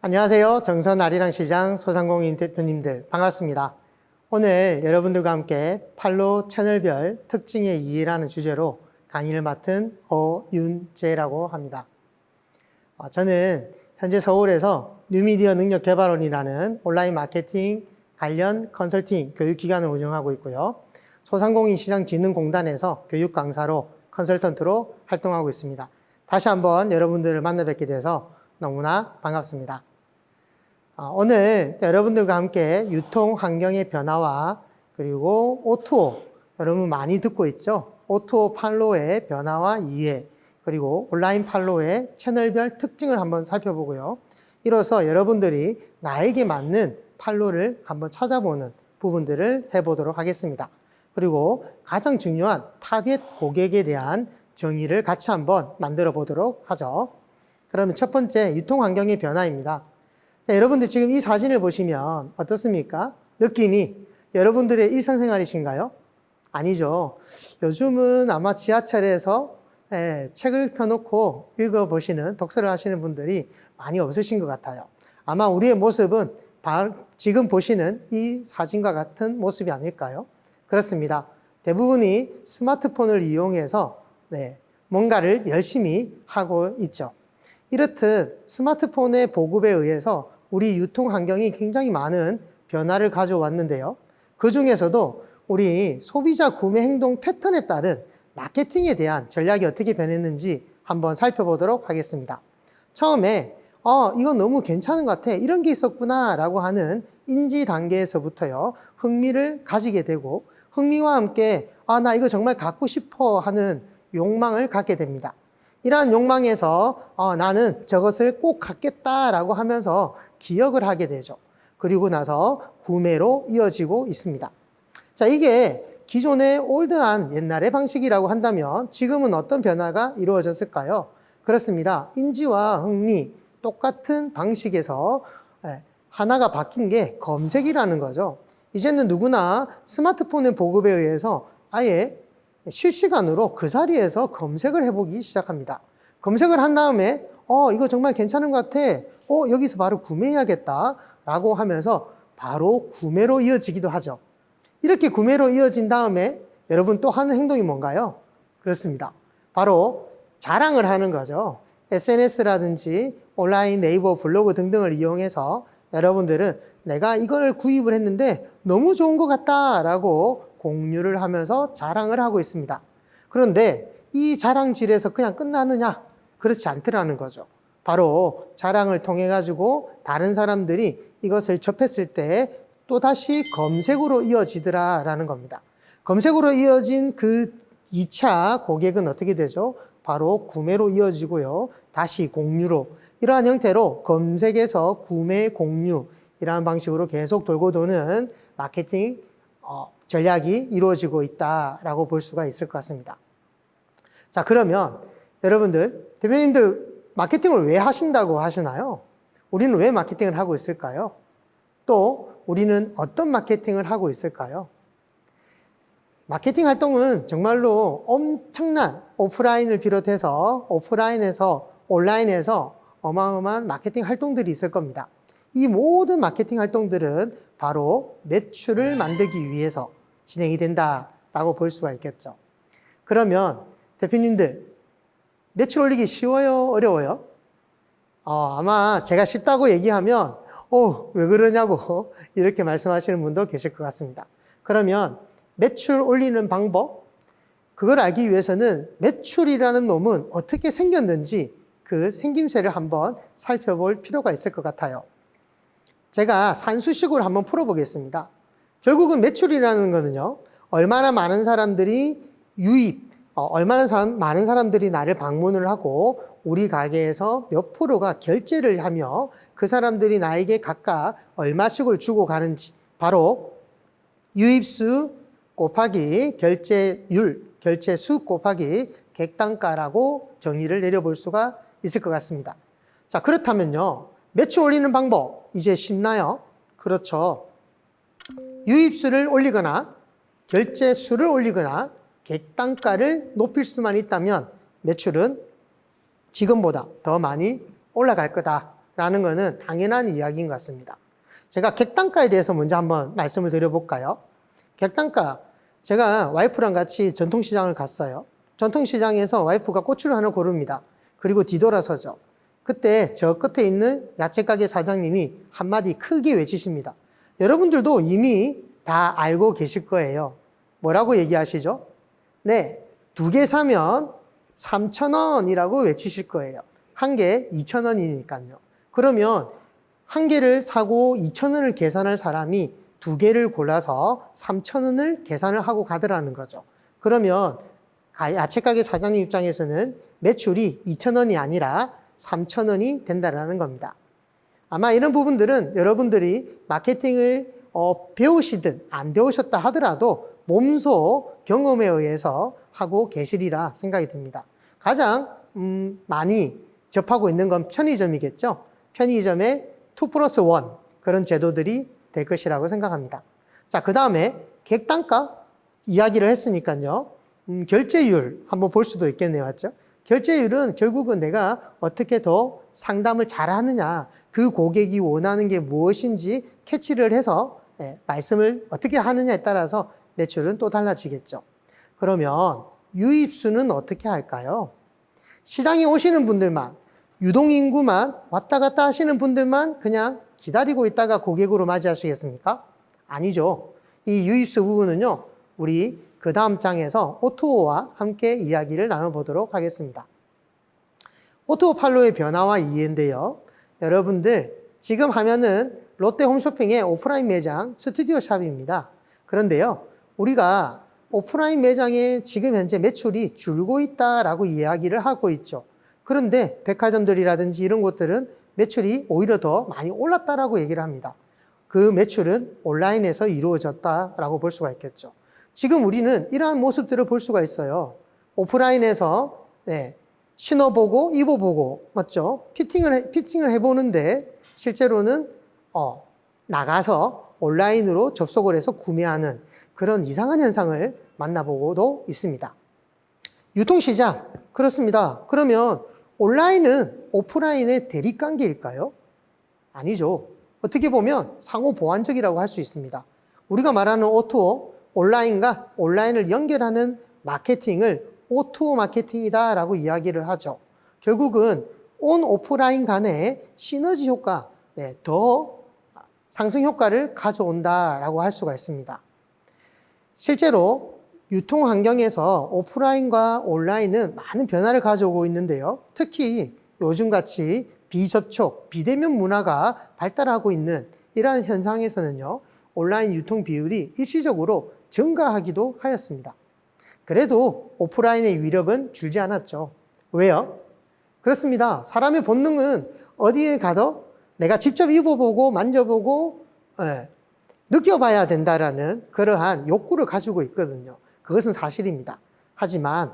안녕하세요. 정선 아리랑 시장 소상공인 대표님들 반갑습니다. 오늘 여러분들과 함께 팔로 채널별 특징의 이해라는 주제로 강의를 맡은 어윤재라고 합니다. 저는 현재 서울에서 뉴미디어 능력개발원이라는 온라인 마케팅 관련 컨설팅 교육기관을 운영하고 있고요. 소상공인 시장진흥공단에서 교육 강사로 컨설턴트로 활동하고 있습니다. 다시 한번 여러분들을 만나 뵙게 돼서 너무나 반갑습니다. 오늘 여러분들과 함께 유통 환경의 변화와 그리고 O2O, 여러분 많이 듣고 있죠? O2O 판로의 변화와 이해, 그리고 온라인 판로의 채널별 특징을 한번 살펴보고요. 이로써 여러분들이 나에게 맞는 판로를 한번 찾아보는 부분들을 해보도록 하겠습니다. 그리고 가장 중요한 타겟 고객에 대한 정의를 같이 한번 만들어 보도록 하죠. 그러면 첫 번째, 유통 환경의 변화입니다. 자, 여러분들 지금 이 사진을 보시면 어떻습니까? 느낌이 여러분들의 일상생활이신가요? 아니죠. 요즘은 아마 지하철에서 책을 펴놓고 읽어보시는, 독서를 하시는 분들이 많이 없으신 것 같아요. 아마 우리의 모습은 지금 보시는 이 사진과 같은 모습이 아닐까요? 그렇습니다. 대부분이 스마트폰을 이용해서 뭔가를 열심히 하고 있죠. 이렇듯 스마트폰의 보급에 의해서 우리 유통 환경이 굉장히 많은 변화를 가져왔는데요. 그 중에서도 우리 소비자 구매 행동 패턴에 따른 마케팅에 대한 전략이 어떻게 변했는지 한번 살펴보도록 하겠습니다. 처음에 이건 너무 괜찮은 것 같아, 이런 게 있었구나 라고 하는 인지 단계에서부터요, 흥미를 가지게 되고, 흥미와 함께 나 이거 정말 갖고 싶어 하는 욕망을 갖게 됩니다. 이러한 욕망에서 나는 저것을 꼭 갖겠다라고 하면서 기억을 하게 되죠. 그리고 나서 구매로 이어지고 있습니다. 자, 이게 기존의 올드한 옛날의 방식이라고 한다면 지금은 어떤 변화가 이루어졌을까요? 그렇습니다. 인지와 흥미, 똑같은 방식에서 하나가 바뀐 게 검색이라는 거죠. 이제는 누구나 스마트폰의 보급에 의해서 아예 실시간으로 그 자리에서 검색을 해보기 시작합니다. 검색을 한 다음에 이거 정말 괜찮은 것 같아, 여기서 바로 구매해야겠다 라고 하면서 바로 구매로 이어지기도 하죠. 이렇게 구매로 이어진 다음에 여러분 또 하는 행동이 뭔가요? 그렇습니다. 바로 자랑을 하는 거죠. SNS라든지 온라인 네이버 블로그 등등을 이용해서 여러분들은 내가 이걸 구입을 했는데 너무 좋은 것 같다 라고 공유를 하면서 자랑을 하고 있습니다. 그런데 이 자랑질에서 그냥 끝나느냐? 그렇지 않더라는 거죠. 바로 자랑을 통해 가지고 다른 사람들이 이것을 접했을 때 또다시 검색으로 이어지더라라는 겁니다. 검색으로 이어진 그 2차 고객은 어떻게 되죠? 바로 구매로 이어지고요. 다시 공유로, 이러한 형태로 검색에서 구매, 공유, 이러한 방식으로 계속 돌고 도는 마케팅 전략이 이루어지고 있다라고 볼 수가 있을 것 같습니다. 자, 그러면 여러분들, 대표님들 마케팅을 왜 하신다고 하시나요? 우리는 왜 마케팅을 하고 있을까요? 또 우리는 어떤 마케팅을 하고 있을까요? 마케팅 활동은 정말로 엄청난 오프라인을 비롯해서 오프라인에서 온라인에서 어마어마한 마케팅 활동들이 있을 겁니다. 이 모든 마케팅 활동들은 바로 매출을 만들기 위해서 진행이 된다라고 볼 수가 있겠죠. 그러면 대표님들, 매출 올리기 쉬워요? 어려워요? 아마 제가 쉽다고 얘기하면 왜 그러냐고 이렇게 말씀하시는 분도 계실 것 같습니다. 그러면 매출 올리는 방법, 그걸 알기 위해서는 매출이라는 놈은 어떻게 생겼는지 그 생김새를 한번 살펴볼 필요가 있을 것 같아요. 제가 산수식으로 한번 풀어보겠습니다. 결국은 매출이라는 거는요, 얼마나 많은 사람들이 얼마나 많은 사람들이 나를 방문을 하고 우리 가게에서 몇 프로가 결제를 하며 그 사람들이 나에게 각각 얼마씩을 주고 가는지, 바로 유입수 곱하기 결제율, 결제수 곱하기 객단가라고 정의를 내려볼 수가 있을 것 같습니다. 자, 그렇다면요, 매출 올리는 방법 이제 쉽나요? 그렇죠. 유입수를 올리거나 결제수를 올리거나 객단가를 높일 수만 있다면 매출은 지금보다 더 많이 올라갈 거다 라는 것은 당연한 이야기인 것 같습니다. 제가 객단가에 대해서 먼저 한번 말씀을 드려볼까요? 객단가, 제가 와이프랑 같이 전통시장을 갔어요. 전통시장에서 와이프가 고추를 하나 고릅니다. 그리고 뒤돌아서죠. 그때 저 끝에 있는 야채가게 사장님이 한마디 크게 외치십니다. 여러분들도 이미 다 알고 계실 거예요. 뭐라고 얘기하시죠? 네, 2개 사면 3,000원이라고 외치실 거예요. 한 개 2,000원이니까요. 그러면 한 개를 사고 2,000원을 계산할 사람이 2개를 골라서 3,000원을 계산을 하고 가더라는 거죠. 그러면 야채가게 사장님 입장에서는 매출이 2,000원이 아니라 3,000원이 된다는 겁니다. 아마 이런 부분들은 여러분들이 마케팅을 배우시든 안 배우셨다 하더라도 몸소 경험에 의해서 하고 계시리라 생각이 듭니다. 가장 많이 접하고 있는 건 편의점이겠죠. 편의점의 2+1 그런 제도들이 될 것이라고 생각합니다. 자, 그 다음에 객단가 이야기를 했으니까요. 결제율 한번 볼 수도 있겠네요. 맞죠? 결제율은 결국은 내가 어떻게 더 상담을 잘하느냐, 그 고객이 원하는 게 무엇인지 캐치를 해서 말씀을 어떻게 하느냐에 따라서 매출은 또 달라지겠죠. 그러면 유입수는 어떻게 할까요? 시장에 오시는 분들만, 유동인구만 왔다 갔다 하시는 분들만 그냥 기다리고 있다가 고객으로 맞이하시겠습니까? 아니죠. 이 유입수 부분은요, 우리 그 다음 장에서 O2O와 함께 이야기를 나눠보도록 하겠습니다. O2O 팔로의 변화와 이해인데요. 여러분들, 지금 화면은 롯데 홈쇼핑의 오프라인 매장 스튜디오 샵입니다. 그런데요, 우리가 오프라인 매장에 지금 현재 매출이 줄고 있다라고 이야기를 하고 있죠. 그런데 백화점들이라든지 이런 곳들은 매출이 오히려 더 많이 올랐다라고 얘기를 합니다. 그 매출은 온라인에서 이루어졌다라고 볼 수가 있겠죠. 지금 우리는 이러한 모습들을 볼 수가 있어요. 오프라인에서 신어보고 입어보고 맞죠? 피팅을 해보는데 실제로는 나가서 온라인으로 접속을 해서 구매하는 그런 이상한 현상을 만나보고도 있습니다. 유통시장 그렇습니다. 그러면 온라인은 오프라인의 대립관계일까요? 아니죠. 어떻게 보면 상호 보완적이라고 할 수 있습니다. 우리가 말하는 O2O, 온라인과 온라인을 연결하는 마케팅을 O2O 마케팅이다라고 이야기를 하죠. 결국은 온 오프라인 간의 시너지 효과, 더 상승 효과를 가져온다라고 할 수가 있습니다. 실제로 유통 환경에서 오프라인과 온라인은 많은 변화를 가져오고 있는데요. 특히 요즘같이 비접촉, 비대면 문화가 발달하고 있는 이러한 현상에서는요, 온라인 유통 비율이 일시적으로 증가하기도 하였습니다. 그래도 오프라인의 위력은 줄지 않았죠. 왜요? 그렇습니다. 사람의 본능은 어디에 가도 내가 직접 입어보고 만져보고 느껴봐야 된다라는 그러한 욕구를 가지고 있거든요. 그것은 사실입니다. 하지만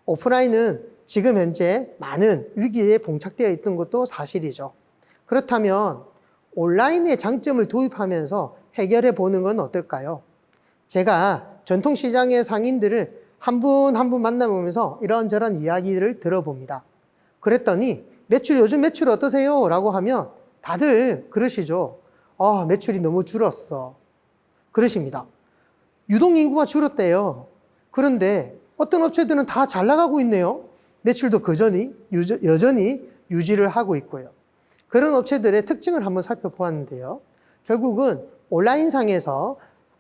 오프라인은 지금 현재 많은 위기에 봉착되어 있던 것도 사실이죠. 그렇다면 온라인의 장점을 도입하면서 해결해 보는 건 어떨까요? 제가 전통시장의 상인들을 한 분 한 분 만나보면서 이런저런 이야기를 들어봅니다. 그랬더니 요즘 매출 어떠세요? 라고 하면 다들 그러시죠. 매출이 너무 줄었어. 그러십니다. 유동인구가 줄었대요. 그런데 어떤 업체들은 다 잘 나가고 있네요. 매출도 여전히 유지를 하고 있고요. 그런 업체들의 특징을 한번 살펴보았는데요. 결국은 온라인상에서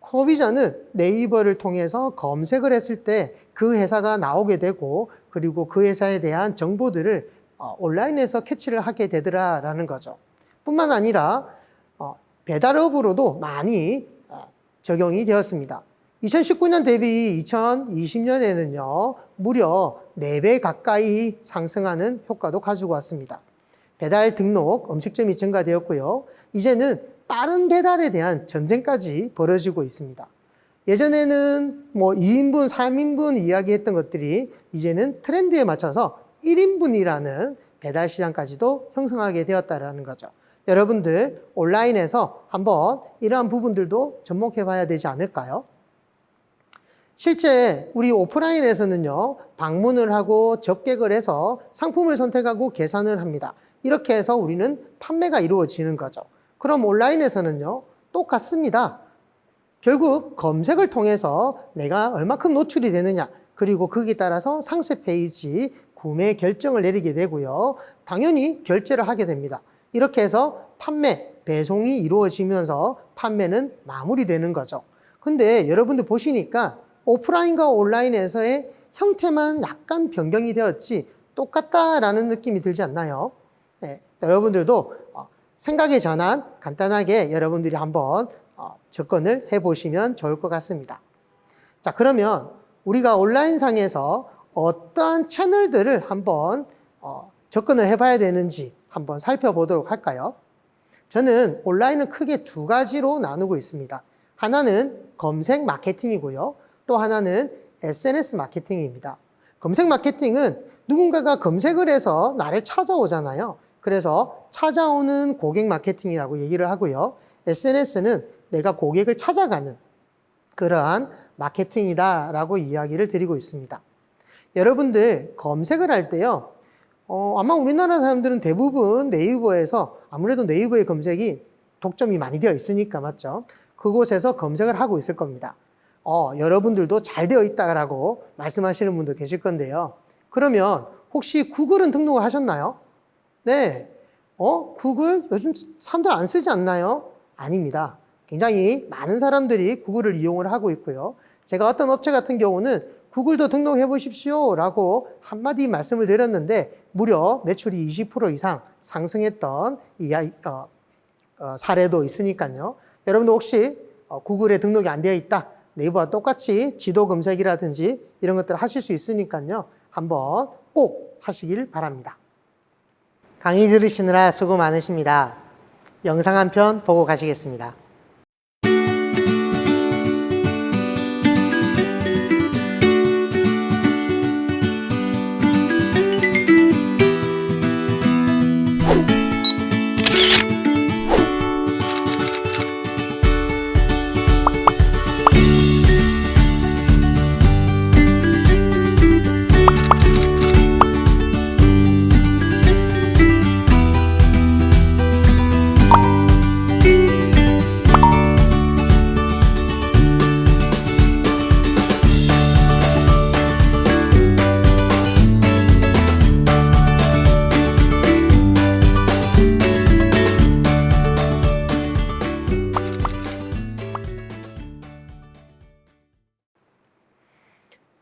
소비자는 네이버를 통해서 검색을 했을 때 그 회사가 나오게 되고 그리고 그 회사에 대한 정보들을 온라인에서 캐치를 하게 되더라라는 거죠. 뿐만 아니라 배달업으로도 많이 적용이 되었습니다. 2019년 대비 2020년에는요, 무려 4배 가까이 상승하는 효과도 가지고 왔습니다. 배달 등록 음식점이 증가되었고요. 이제는 빠른 배달에 대한 전쟁까지 벌어지고 있습니다. 예전에는 2인분, 3인분 이야기했던 것들이 이제는 트렌드에 맞춰서 1인분이라는 배달 시장까지도 형성하게 되었다는 거죠. 여러분들 온라인에서 한번 이러한 부분들도 접목해 봐야 되지 않을까요? 실제 우리 오프라인에서는요, 방문을 하고 접객을 해서 상품을 선택하고 계산을 합니다. 이렇게 해서 우리는 판매가 이루어지는 거죠. 그럼 온라인에서는요, 똑같습니다. 결국 검색을 통해서 내가 얼마큼 노출이 되느냐, 그리고 거기에 따라서 상세 페이지 구매 결정을 내리게 되고요. 당연히 결제를 하게 됩니다. 이렇게 해서 판매, 배송이 이루어지면서 판매는 마무리되는 거죠. 근데 여러분들 보시니까 오프라인과 온라인에서의 형태만 약간 변경이 되었지 똑같다라는 느낌이 들지 않나요? 네, 여러분들도 생각의 전환 간단하게 여러분들이 한번 접근을 해보시면 좋을 것 같습니다. 자, 그러면 우리가 온라인상에서 어떠한 채널들을 한번 접근을 해봐야 되는지 한번 살펴보도록 할까요? 저는 온라인은 크게 두 가지로 나누고 있습니다. 하나는 검색 마케팅이고요. 또 하나는 SNS 마케팅입니다. 검색 마케팅은 누군가가 검색을 해서 나를 찾아오잖아요. 그래서 찾아오는 고객 마케팅이라고 얘기를 하고요. SNS는 내가 고객을 찾아가는 그러한 마케팅이다라고 이야기를 드리고 있습니다. 여러분들 검색을 할 때요. 아마 우리나라 사람들은 대부분 네이버에서 아무래도 네이버의 검색이 독점이 많이 되어 있으니까 맞죠? 그곳에서 검색을 하고 있을 겁니다. 여러분들도 잘 되어 있다라고 말씀하시는 분도 계실 건데요. 그러면 혹시 구글은 등록을 하셨나요? 네. 구글 요즘 사람들 안 쓰지 않나요? 아닙니다. 굉장히 많은 사람들이 구글을 이용을 하고 있고요. 제가 어떤 업체 같은 경우는 구글도 등록해 보십시오 라고 한마디 말씀을 드렸는데 무려 매출이 20% 이상 상승했던 사례도 있으니까요. 여러분도 혹시 구글에 등록이 안 되어 있다, 네이버와 똑같이 지도 검색이라든지 이런 것들을 하실 수 있으니까요. 한번 꼭 하시길 바랍니다. 강의 들으시느라 수고 많으십니다. 영상 한 편 보고 가시겠습니다.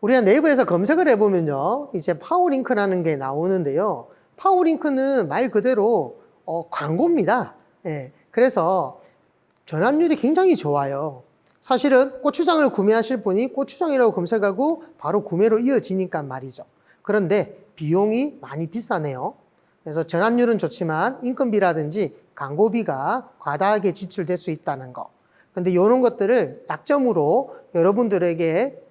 우리가 네이버에서 검색을 해보면요, 이제 파워링크라는 게 나오는데요. 파워링크는 말 그대로 광고입니다. 예, 그래서 전환율이 굉장히 좋아요. 사실은 고추장을 구매하실 분이 고추장이라고 검색하고 바로 구매로 이어지니까 말이죠. 그런데 비용이 많이 비싸네요. 그래서 전환율은 좋지만 인건비라든지 광고비가 과다하게 지출될 수 있다는 거. 근데 이런 것들을 약점으로 여러분들에게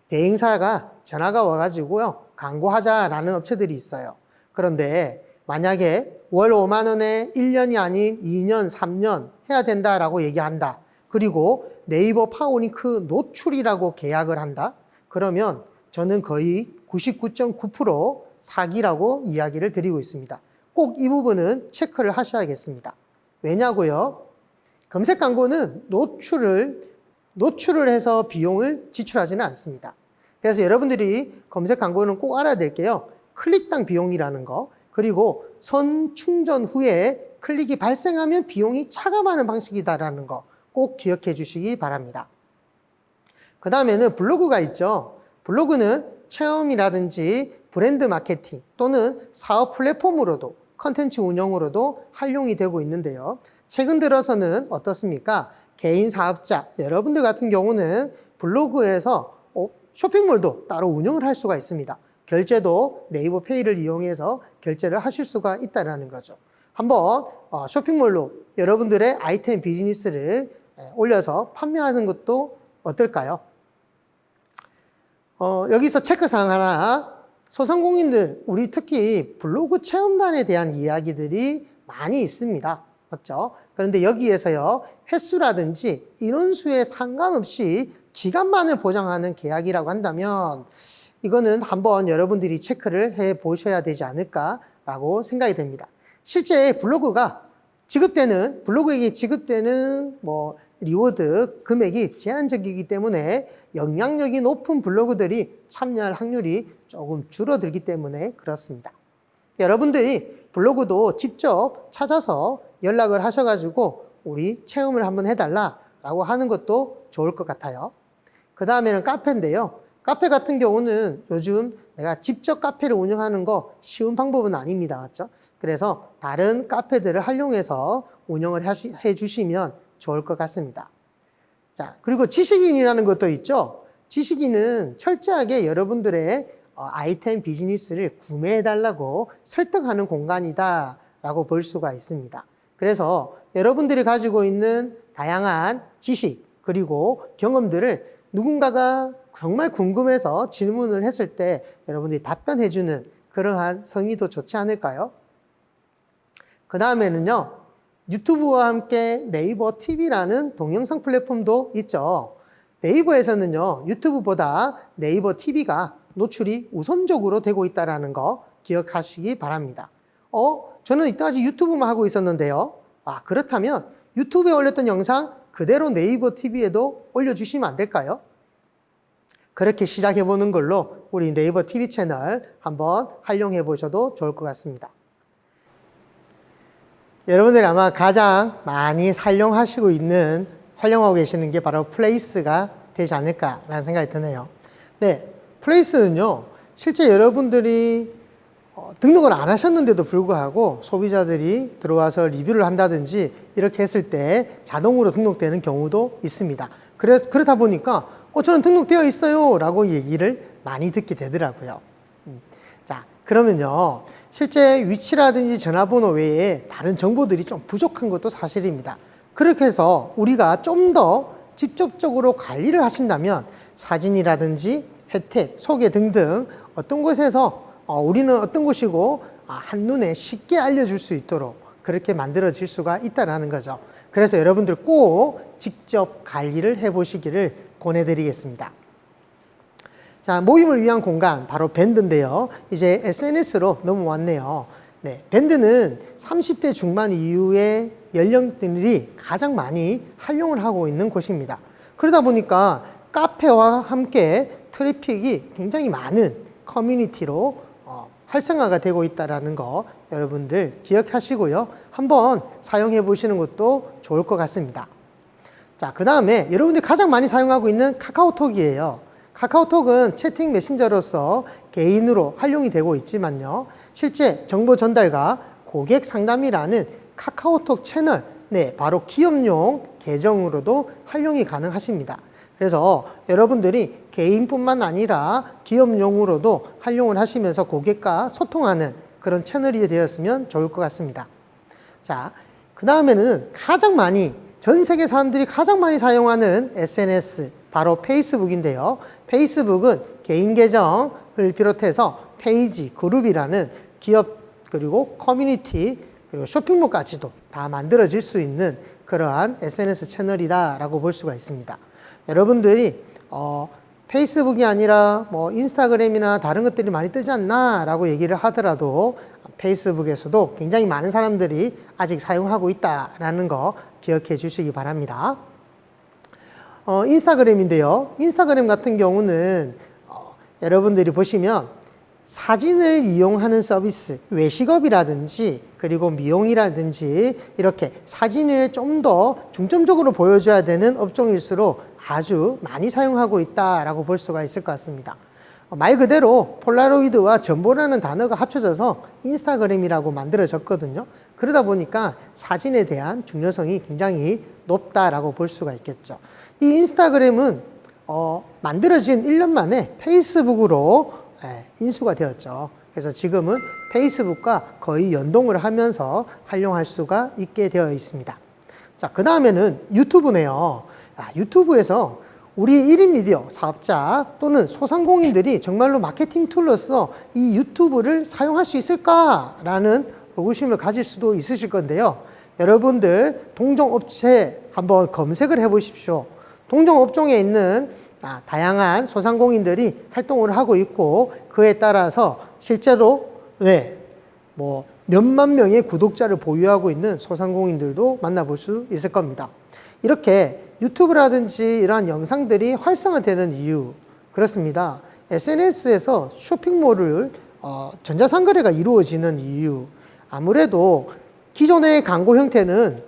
대행사가 전화가 와가지고요, 광고하자라는 업체들이 있어요. 그런데 만약에 월 5만 원에 1년이 아닌 2년, 3년 해야 된다라고 얘기한다. 그리고 네이버 파워링크 노출이라고 계약을 한다. 그러면 저는 거의 99.9% 사기라고 이야기를 드리고 있습니다. 꼭 이 부분은 체크를 하셔야겠습니다. 왜냐고요? 검색 광고는 노출을 해서 비용을 지출하지는 않습니다. 그래서 여러분들이 검색 광고는 꼭 알아야 될 게요, 클릭당 비용이라는 거, 그리고 선 충전 후에 클릭이 발생하면 비용이 차감하는 방식이다라는 거 꼭 기억해 주시기 바랍니다. 그 다음에는 블로그가 있죠. 블로그는 체험이라든지 브랜드 마케팅 또는 사업 플랫폼으로도 컨텐츠 운영으로도 활용이 되고 있는데요. 최근 들어서는 어떻습니까? 개인 사업자, 여러분들 같은 경우는 블로그에서 쇼핑몰도 따로 운영을 할 수가 있습니다. 결제도 네이버 페이를 이용해서 결제를 하실 수가 있다는 거죠. 한번 쇼핑몰로 여러분들의 아이템 비즈니스를 올려서 판매하는 것도 어떨까요? 여기서 체크사항 하나, 소상공인들, 우리 특히 블로그 체험단에 대한 이야기들이 많이 있습니다. 맞죠? 그런데 여기에서요, 횟수라든지 인원수에 상관없이 기간만을 보장하는 계약이라고 한다면 이거는 한번 여러분들이 체크를 해 보셔야 되지 않을까 라고 생각이 됩니다. 실제 블로그에게 지급되는 뭐 리워드 금액이 제한적이기 때문에 영향력이 높은 블로그들이 참여할 확률이 조금 줄어들기 때문에 그렇습니다. 여러분들이 블로그도 직접 찾아서 연락을 하셔가지고 우리 체험을 한번 해달라라고 하는 것도 좋을 것 같아요. 그 다음에는 카페인데요. 카페 같은 경우는 요즘 내가 직접 카페를 운영하는 거 쉬운 방법은 아닙니다. 맞죠? 그래서 다른 카페들을 활용해서 운영을 해 주시면 좋을 것 같습니다. 자, 그리고 지식인이라는 것도 있죠. 지식인은 철저하게 여러분들의 아이템 비즈니스를 구매해달라고 설득하는 공간이다 라고 볼 수가 있습니다. 그래서 여러분들이 가지고 있는 다양한 지식 그리고 경험들을 누군가가 정말 궁금해서 질문을 했을 때 여러분들이 답변해주는 그러한 성의도 좋지 않을까요? 그 다음에는요, 유튜브와 함께 네이버 TV라는 동영상 플랫폼도 있죠. 네이버에서는요, 유튜브보다 네이버 TV가 노출이 우선적으로 되고 있다는 거 기억하시기 바랍니다. 저는 이때까지 유튜브만 하고 있었는데요. 그렇다면 유튜브에 올렸던 영상 그대로 네이버 TV에도 올려주시면 안 될까요? 그렇게 시작해보는 걸로 우리 네이버 TV 채널 한번 활용해 보셔도 좋을 것 같습니다. 여러분들이 아마 가장 많이 활용하고 계시는 게 바로 플레이스가 되지 않을까라는 생각이 드네요. 네, 플레이스는요, 실제 여러분들이 등록을 안 하셨는데도 불구하고 소비자들이 들어와서 리뷰를 한다든지 이렇게 했을 때 자동으로 등록되는 경우도 있습니다. 그러다 보니까 저는 등록되어 있어요 라고 얘기를 많이 듣게 되더라고요. 자, 그러면요, 실제 위치라든지 전화번호 외에 다른 정보들이 좀 부족한 것도 사실입니다. 그렇게 해서 우리가 좀 더 직접적으로 관리를 하신다면 사진이라든지 혜택, 소개 등등 어떤 곳에서 우리는 어떤 곳이고 한눈에 쉽게 알려줄 수 있도록 그렇게 만들어질 수가 있다는 거죠. 그래서 여러분들 꼭 직접 관리를 해보시기를 권해드리겠습니다. 자, 모임을 위한 공간, 바로 밴드인데요. 이제 SNS로 넘어왔네요. 네, 밴드는 30대 중반 이후의 연령들이 가장 많이 활용을 하고 있는 곳입니다. 그러다 보니까 카페와 함께 트래픽이 굉장히 많은 커뮤니티로 활성화가 되고 있다는 거 여러분들 기억하시고요. 한번 사용해 보시는 것도 좋을 것 같습니다. 자, 그 다음에 여러분들이 가장 많이 사용하고 있는 카카오톡이에요. 카카오톡은 채팅 메신저로서 개인으로 활용이 되고 있지만요. 실제 정보 전달과 고객 상담이라는 카카오톡 채널, 네, 바로 기업용 계정으로도 활용이 가능하십니다. 그래서 여러분들이 개인뿐만 아니라 기업용으로도 활용을 하시면서 고객과 소통하는 그런 채널이 되었으면 좋을 것 같습니다. 자, 그 다음에는 전 세계 사람들이 가장 많이 사용하는 SNS, 바로 페이스북인데요. 페이스북은 개인 계정을 비롯해서 페이지, 그룹이라는 기업, 그리고 커뮤니티, 그리고 쇼핑몰까지도 다 만들어질 수 있는 그러한 SNS 채널이다라고 볼 수가 있습니다. 여러분들이 페이스북이 아니라 뭐 인스타그램이나 다른 것들이 많이 뜨지 않나 라고 얘기를 하더라도 페이스북에서도 굉장히 많은 사람들이 아직 사용하고 있다라는 거 기억해 주시기 바랍니다. 인스타그램인데요. 인스타그램 같은 경우는 여러분들이 보시면 사진을 이용하는 서비스, 외식업이라든지 그리고 미용이라든지 이렇게 사진을 좀 더 중점적으로 보여줘야 되는 업종일수록 아주 많이 사용하고 있다라고 볼 수가 있을 것 같습니다. 말 그대로 폴라로이드와 전보라는 단어가 합쳐져서 인스타그램이라고 만들어졌거든요. 그러다 보니까 사진에 대한 중요성이 굉장히 높다라고 볼 수가 있겠죠. 이 인스타그램은 만들어진 1년 만에 페이스북으로 인수가 되었죠. 그래서 지금은 페이스북과 거의 연동을 하면서 활용할 수가 있게 되어 있습니다. 자, 그 다음에는 유튜브네요. 유튜브에서 우리 1인 미디어 사업자 또는 소상공인들이 정말로 마케팅 툴로서 이 유튜브를 사용할 수 있을까라는 의구심을 가질 수도 있으실 건데요. 여러분들 동종업체 한번 검색을 해 보십시오. 동종업종에 있는 다양한 소상공인들이 활동을 하고 있고 그에 따라서 실제로 뭐 몇만 명의 구독자를 보유하고 있는 소상공인들도 만나볼 수 있을 겁니다. 이렇게 유튜브라든지 이러한 영상들이 활성화되는 이유, 그렇습니다. SNS에서 쇼핑몰을 전자상거래가 이루어지는 이유, 아무래도 기존의 광고 형태는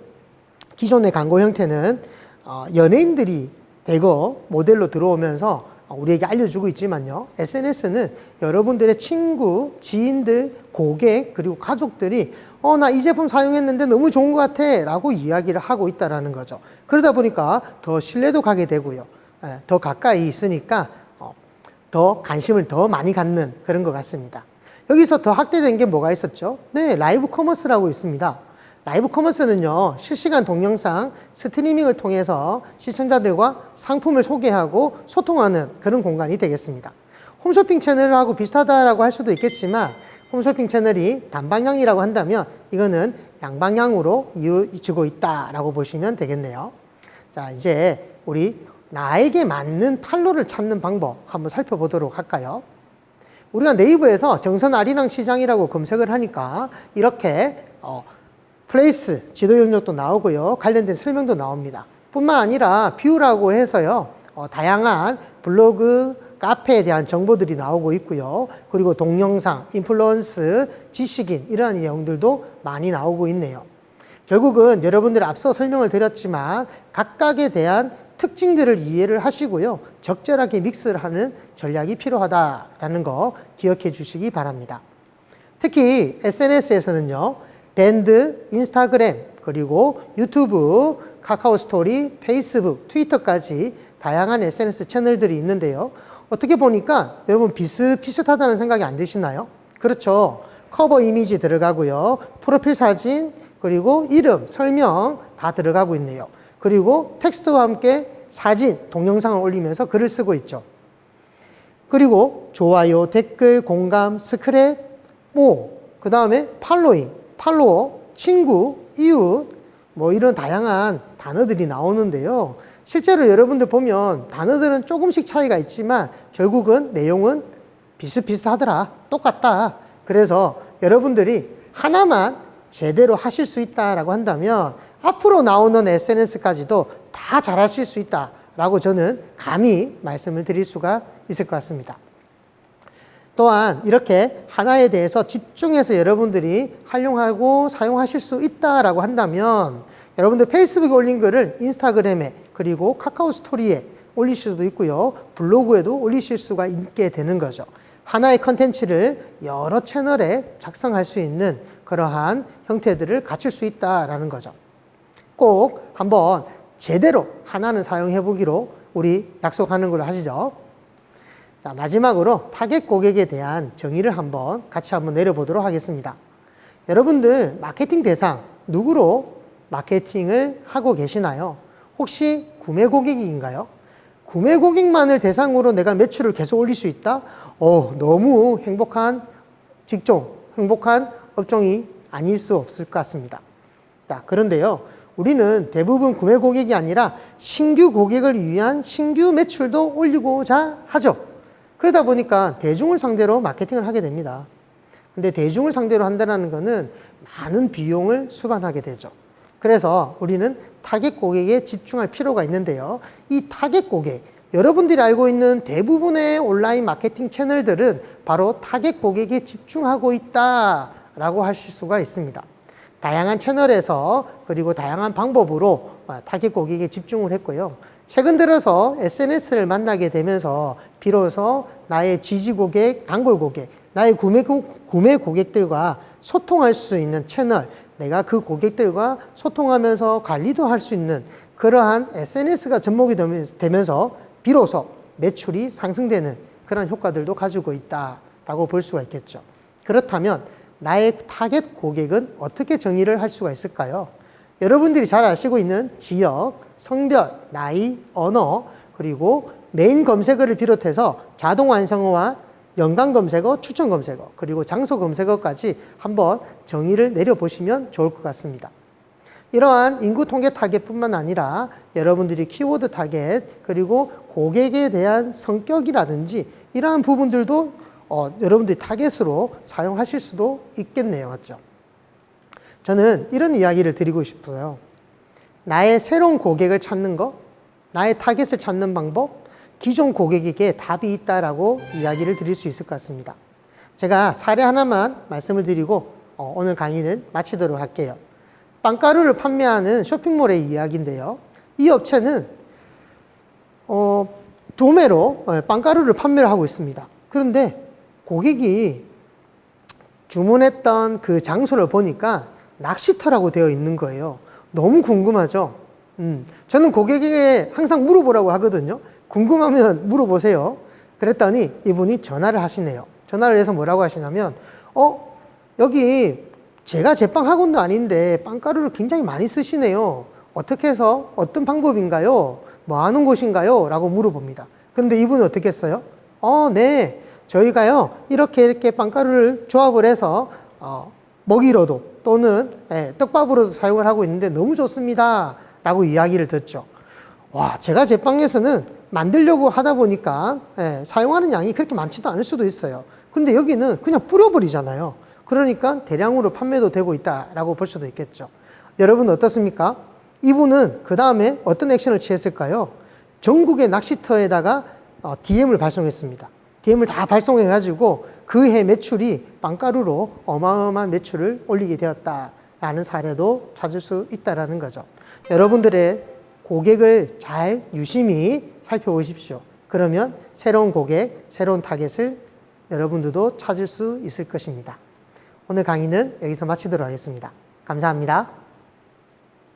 연예인들이 대거 모델로 들어오면서 우리에게 알려주고 있지만요. SNS는 여러분들의 친구, 지인들, 고객, 그리고 가족들이 나 이 제품 사용했는데 너무 좋은 것 같아 라고 이야기를 하고 있다는 거죠. 그러다 보니까 더 신뢰도 가게 되고요. 더 가까이 있으니까 더 관심을 더 많이 갖는 그런 것 같습니다. 여기서 더 확대된 게 뭐가 있었죠? 네, 라이브 커머스라고 있습니다. 라이브 커머스는요, 실시간 동영상 스트리밍을 통해서 시청자들과 상품을 소개하고 소통하는 그런 공간이 되겠습니다. 홈쇼핑 채널하고 비슷하다라고 할 수도 있겠지만, 홈쇼핑 채널이 단방향이라고 한다면 이거는 양방향으로 이루어지고 있다라고 보시면 되겠네요. 자, 이제 우리 나에게 맞는 판로를 찾는 방법 한번 살펴보도록 할까요? 우리가 네이버에서 정선 아리랑 시장이라고 검색을 하니까 이렇게 플레이스 지도 영역도 나오고요. 관련된 설명도 나옵니다. 뿐만 아니라 뷰라고 해서요. 다양한 블로그, 카페에 대한 정보들이 나오고 있고요. 그리고 동영상, 인플루언스, 지식인 이러한 내용들도 많이 나오고 있네요. 결국은 여러분들이 앞서 설명을 드렸지만 각각에 대한 특징들을 이해를 하시고요. 적절하게 믹스를 하는 전략이 필요하다라는 거 기억해 주시기 바랍니다. 특히 SNS에서는요. 밴드, 인스타그램, 그리고 유튜브, 카카오 스토리, 페이스북, 트위터까지 다양한 SNS 채널들이 있는데요. 어떻게 보니까 여러분 비슷비슷하다는 생각이 안 드시나요? 그렇죠. 커버 이미지 들어가고요. 프로필 사진, 그리고 이름, 설명 다 들어가고 있네요. 그리고 텍스트와 함께 사진, 동영상을 올리면서 글을 쓰고 있죠. 그리고 좋아요, 댓글, 공감, 스크랩, 그 다음에 팔로워, 친구, 이웃, 뭐 이런 다양한 단어들이 나오는데요. 실제로 여러분들 보면 단어들은 조금씩 차이가 있지만 결국은 내용은 비슷비슷하더라. 똑같다. 그래서 여러분들이 하나만 제대로 하실 수 있다라고 한다면 앞으로 나오는 SNS까지도 다 잘하실 수 있다라고 저는 감히 말씀을 드릴 수가 있을 것 같습니다. 또한 이렇게 하나에 대해서 집중해서 여러분들이 활용하고 사용하실 수 있다라고 한다면 여러분들 페이스북에 올린 글을 인스타그램에 그리고 카카오 스토리에 올리실 수도 있고요. 블로그에도 올리실 수가 있게 되는 거죠. 하나의 컨텐츠를 여러 채널에 작성할 수 있는 그러한 형태들을 갖출 수 있다라는 거죠. 꼭 한번 제대로 하나는 사용해 보기로 우리 약속하는 걸로 하시죠. 자, 마지막으로 타겟 고객에 대한 정의를 같이 한번 내려보도록 하겠습니다. 여러분들 마케팅 대상 누구로 마케팅을 하고 계시나요? 혹시 구매 고객인가요? 구매 고객만을 대상으로 내가 매출을 계속 올릴 수 있다? 너무 행복한 직종, 행복한 업종이 아닐 수 없을 것 같습니다. 자, 그런데요, 우리는 대부분 구매 고객이 아니라 신규 고객을 위한 신규 매출도 올리고자 하죠. 그러다 보니까 대중을 상대로 마케팅을 하게 됩니다. 근데 대중을 상대로 한다는 것은 많은 비용을 수반하게 되죠. 그래서 우리는 타겟 고객에 집중할 필요가 있는데요. 이 타겟 고객, 여러분들이 알고 있는 대부분의 온라인 마케팅 채널들은 바로 타겟 고객에 집중하고 있다라고 하실 수가 있습니다. 다양한 채널에서 그리고 다양한 방법으로 타겟 고객에 집중을 했고요. 최근 들어서 SNS를 만나게 되면서 비로소 나의 지지 고객, 단골 고객, 나의 구매 고객들과 소통할 수 있는 채널, 내가 그 고객들과 소통하면서 관리도 할 수 있는 그러한 SNS가 접목이 되면서 비로소 매출이 상승되는 그런 효과들도 가지고 있다라고 볼 수가 있겠죠. 그렇다면 나의 타겟 고객은 어떻게 정의를 할 수가 있을까요? 여러분들이 잘 아시고 있는 지역, 성별, 나이, 언어, 그리고 메인 검색어를 비롯해서 자동 완성어와 연관 검색어, 추천 검색어, 그리고 장소 검색어까지 한번 정의를 내려보시면 좋을 것 같습니다. 이러한 인구 통계 타겟뿐만 아니라 여러분들이 키워드 타겟, 그리고 고객에 대한 성격이라든지 이러한 부분들도 여러분들이 타겟으로 사용하실 수도 있겠네요. 맞죠? 저는 이런 이야기를 드리고 싶어요. 나의 새로운 고객을 찾는 것, 나의 타겟을 찾는 방법, 기존 고객에게 답이 있다라고 이야기를 드릴 수 있을 것 같습니다. 제가 사례 하나만 말씀을 드리고 오늘 강의는 마치도록 할게요. 빵가루를 판매하는 쇼핑몰의 이야기인데요. 이 업체는 도매로 빵가루를 판매를 하고 있습니다. 그런데 고객이 주문했던 그 장소를 보니까 낚시터라고 되어 있는 거예요. 너무 궁금하죠? 저는 고객에게 항상 물어보라고 하거든요. 궁금하면 물어보세요. 그랬더니 이분이 전화를 하시네요. 전화를 해서 뭐라고 하시냐면, 여기 제가 제빵 학원도 아닌데 빵가루를 굉장히 많이 쓰시네요. 어떻게 해서 어떤 방법인가요? 뭐 하는 곳인가요? 라고 물어봅니다. 그런데 이분은 어떻게 했어요? 네. 저희가요, 이렇게 빵가루를 조합을 해서, 먹이로도 또는 떡밥으로도 사용을 하고 있는데 너무 좋습니다. 라고 이야기를 듣죠. 와, 제가 제빵에서는 만들려고 하다 보니까 사용하는 양이 그렇게 많지도 않을 수도 있어요. 근데 여기는 그냥 뿌려버리잖아요. 그러니까 대량으로 판매도 되고 있다라고 볼 수도 있겠죠. 여러분 어떻습니까? 이분은 그 다음에 어떤 액션을 취했을까요? 전국의 낚시터에다가 DM을 발송했습니다. DM을 다 발송해가지고 그 해 매출이 빵가루로 어마어마한 매출을 올리게 되었다라는 사례도 찾을 수 있다는 거죠. 여러분들의 고객을 잘 유심히 살펴보십시오. 그러면 새로운 고객, 새로운 타겟을 여러분들도 찾을 수 있을 것입니다. 오늘 강의는 여기서 마치도록 하겠습니다. 감사합니다.